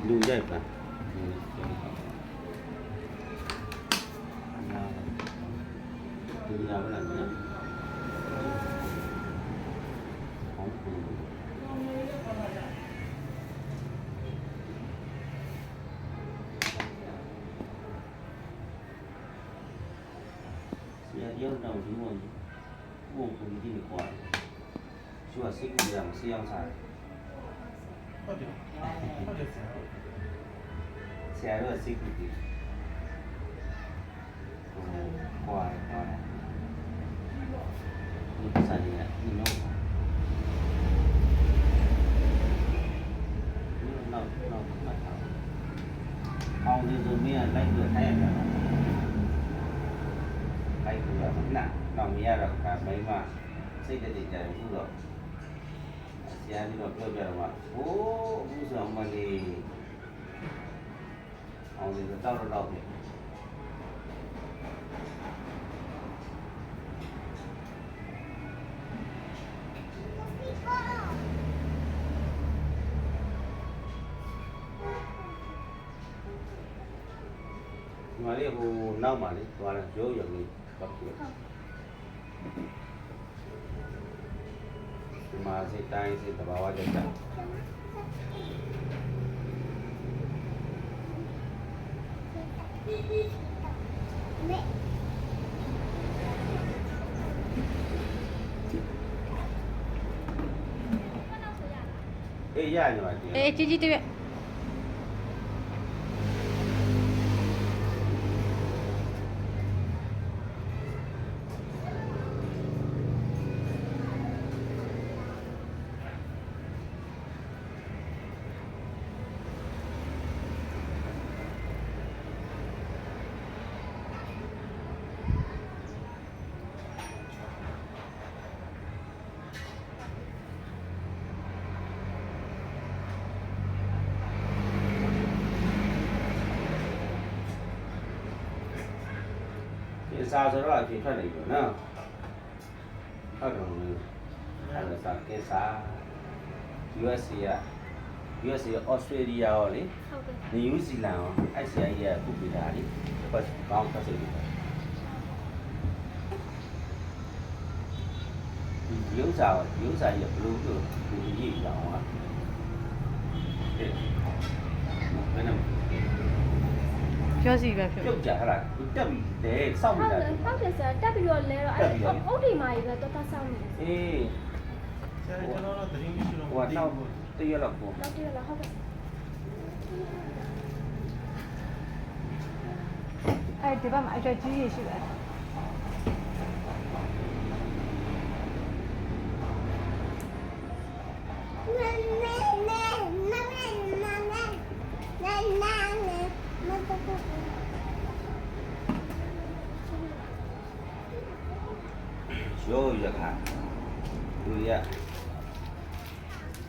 လူရိုက်ပါလူရပါလားနော်ဆရာတယောက်တော့ဒီမောကြီးဘုံကူကြီးကိုခေါ်တယ်သူကစိတ်ကူရမစေအောင်စားဟုတ်တယ်ဆရာတို့စိတ်ကူကြီးခေါ်တယ်ဒီစားရည်နော်အောင်ဒီဆိုမင်းကလိုက်ပြီးထိုင်ရမှာလိုက်ပြီးတော့နာတော့မရတော့ကမိမစိတ်တည်းကြတယ်ဘူးတော့ဆရာကြီးတော့ပြောပြတော့မှဟိုးဘူးဆောင်မလေးအောင်ဒီတော့တော့ပြီမလေးဟိုနောက်မှာလေသွားတယ်ရိုးရုံလေးတော့ပြဒီမှာစိတ်တိုင်းစိတ်တဘာဝကြတာအေးရနေပါသေးအေးကြီးတွေ့စားဆိုတော့အပြင်ထွက်နေပြီနော်ဟုတ်တယ်အဲ့ဒါစားကဲစား USA က Australia ရောလေဟုတ်ကဲ့ New Zealand ရောအဲ့ဆရာကြီးကပုတ်ပြတာလေဘာကောင်းဖတ်စိတ်တယ်ဒီဥစ္စာကြီးဘလို့လို့ဒီကြီးတောင်းอ่ะဘယ်နဲ့ပြောစီပဲပြုတ်ကြဟလားတက်ပြီလေစောင့်နေတာဟုတ်တယ်ဆရာတက်ပြီးတော့လဲတော့အဲ့အုတ်ဒီမာကြီးပဲတော်တော်စောင့်နေတယ်အေးဆရာကျွန်တော်တို့သတင်းမရှိတော့ဟိုတော့တရလောက်ပေါ့နောက်တရလောက်ဟုတ်ကဲ့အဲ့ဒီဘက်မှာအကျွတ်ကြီးရရှိတယ်ရိုးရခါလူရ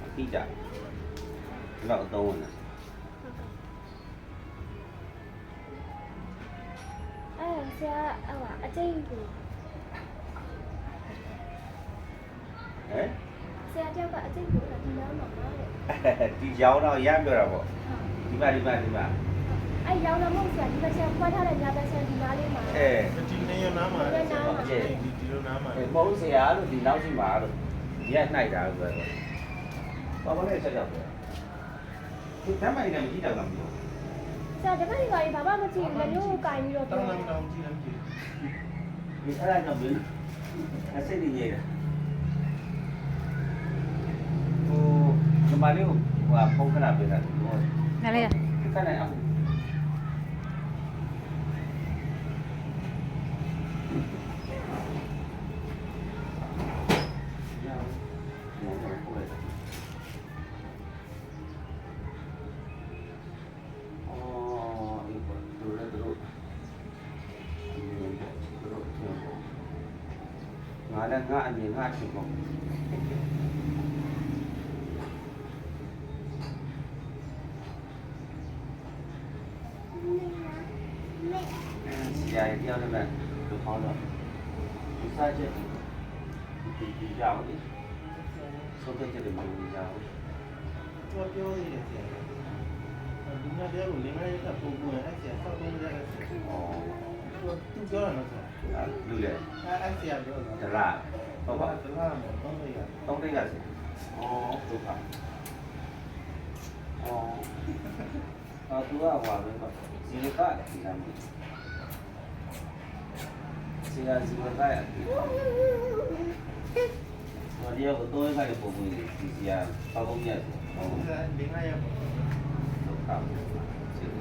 အတိကြတော့တော့ဝင်တယ်အဲ့ဆရာအကျိန်ကိုဟမ်ဆရာတယောက်ကအကျိန်ကိုဒီနားမှာပါတဲ့ဒီရောင်းတော့ရမ်းပြောတာပေါ့ဒီမှာအဲ့ရောင်းတော့မဟုတ်ဆရာဒီမှာဆရာဖွက်ထားတဲ့ညဘက်ဆရာဒီနားလေးမှာဒီနေရနားမှာဒီလိုနားမှာမဟုတ်ဆရာလို့ဒီနောက်ရှိမှာလို့ဒီကနှိုက်တာလို့ပြောတယ်ဘာလို့လဲဆက်ကြောက်တယ်ဒီတမ်းမိုင်ကမကြည့်တော့ဘူးဆရာတပတ်ဒီပါဘာမှမကြည့်ဘူးလည်းမျိုးကိုကင်ပြီးတော့တောင်းတောင်းကြည့်တယ်ဒီအဲ့ဒါတော့ဘယ်အစစ်နေရတာဟိုဒီမှာလေးဟိုပုံခဏပြတာဟိုနားလေးခဏအောင်ငါလည်းငါအမြင်ငါချင်ပေါ့ဆရာကြီးတယောက်လည်းလူခေါင်းတော့ဒီစားချက်ဒီကြောက်လေဆုံးဖြတ်ချက်တွေမလို့ကြောက်တော့ပြောရည်ဆရာ ဒီနေ့တည်းကိုလင်းလိုက်တဲ့ပုံပုံအဲ့ဆရာဆောက်ကုန်ကြတယ် อ๋อ သူပြောတယ်နော်ဆရာ လူလေ အဲ့ဆရာပြောတာ တလားဟုတ်ပါ တလားမတော့ရ သုံးတိတ်ကစီอ๋อဒုက္ခอ๋อသူကဟွာပဲပေါ့ဇီလကဒီနာမည်ဇီလကရ我这个多一块的婆婆是啊，包工业哦， လင်းလိုက်ရပုံ 都差不多。这个，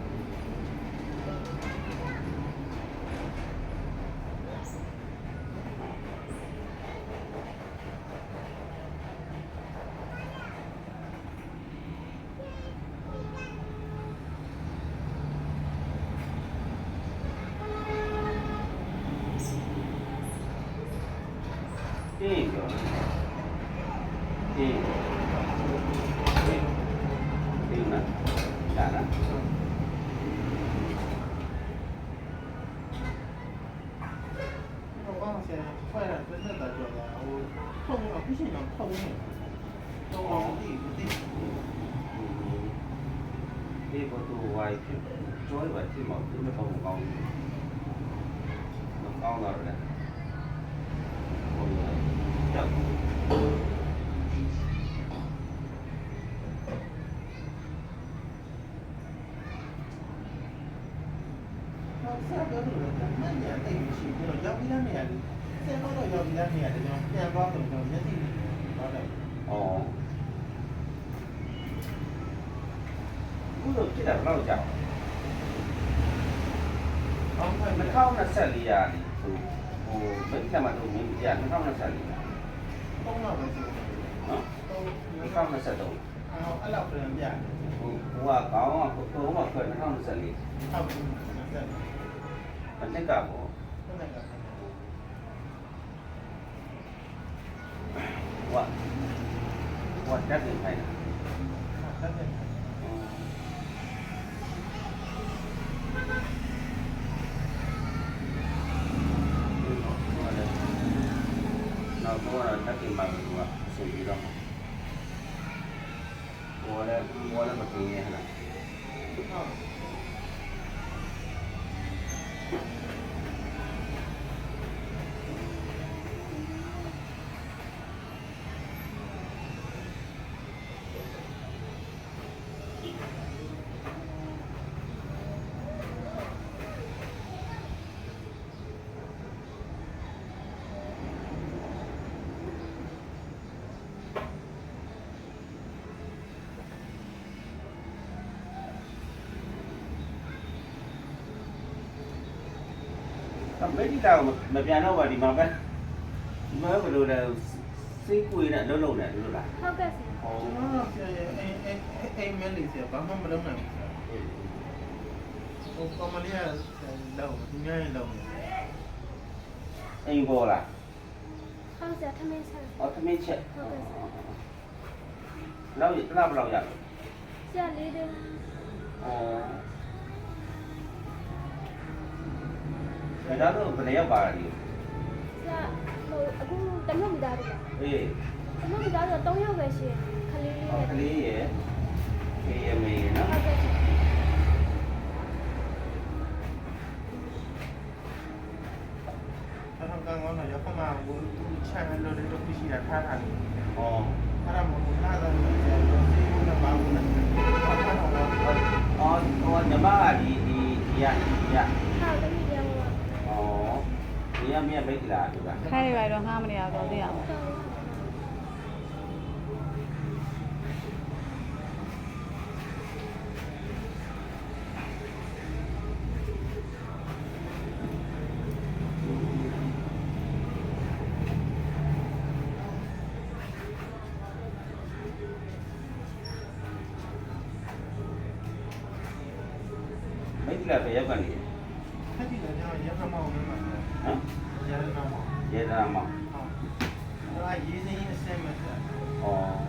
呢？咋了？我刚才快点真的在做的，我痛啊，不行了，痛死了，痛啊，不地。这个都歪去，左歪去嘛，这个都高，都高到了。叫。 ဆရာပြောလို့လည်းမညံတိတ်ရှိပြီးတော့ရောက်ပြီးတဲ့နေရာလေးဆရာကတော့ရောက်ပြီးတဲ့နေရာလေးကျွန်တော်ပြန်သွားတော့ကျွန်တော်မျက်စိသွားတယ် 哦。ဘုလို့ဖြစ်တာဘယ်လောက်ကြာ အောင်းဖိုင် 2024ရာနေဟိုဘယ်ကမှတော့မင်းပြ2024ရာ တော့တော့ပဲဆို နော် တော့ 2023 အဲ့လောက်ပြန်ပြ ဟိုကကောင်းကဟိုကခွဲ2024 ဟုတ်တယ် မနစ်ကပေါ့ ဟုတ်တယ်က ဟိုတက်နေခိုင်းတာ ဟုတ်တယ် နောက်တော့တက်နေမှာကဆိုပြီးတော့ဘောလည်းမသိနေဟလား ဟုတ် အမေရိကန်မပြန်တော့ပါဒီမှာပဲဒီမှာဘယ်လိုလဲစိတ်ကိုယ်နဲ့လုံးလုံးနဲ့လို့လား ဟုတ်ကဲ့ဆရာ ဟော ကျွန်တော်ဆရာအိမ်မက်လေးဆရာဘာမှမလုပ်နိုင်ဘူးဆရာဟိုကောင်မလေးကလောက်သူများရင်လောက်နေ အိမ်ပေါ်လား ဟုတ်ဆရာထမင်းဆက် အော်သမင်းချက် ဟုတ်ကဲ့ဆရာ လောက်ရဘယ်လောက်ရလဲ ဆရာလေးတယ် ဒါတော့ဘယ်ရောက်ပါလဲ ဆရာဟိုအခုတမျိုးမိသားစုပါ အေး တမျိုးမိသားစု3ယောက်ပဲရှိတယ်ခလေးလေး ကလေးရယ်ခေရမေနော် ဟုတ်ကဲ့ဆရာ 他刚刚呢，要干嘛？我前面楼里都不需要看他的， ဟော 他那么那个我谁用的把我呢？他看到我， အော်ဟိုညီမကဒီရ ဟုတ်တမီးရောပါ အော်ဒီရမြတ်မိတ်လားသူက ခိုင်းရတော့ငှားမနေရတော့သိရအောင် မိတ်လားပဲရောက်ကနေ 他这个叫也他妈我们嘛， ဟမ် 也他妈， ရေသာမောင် 啊，那一人一身么子， အော်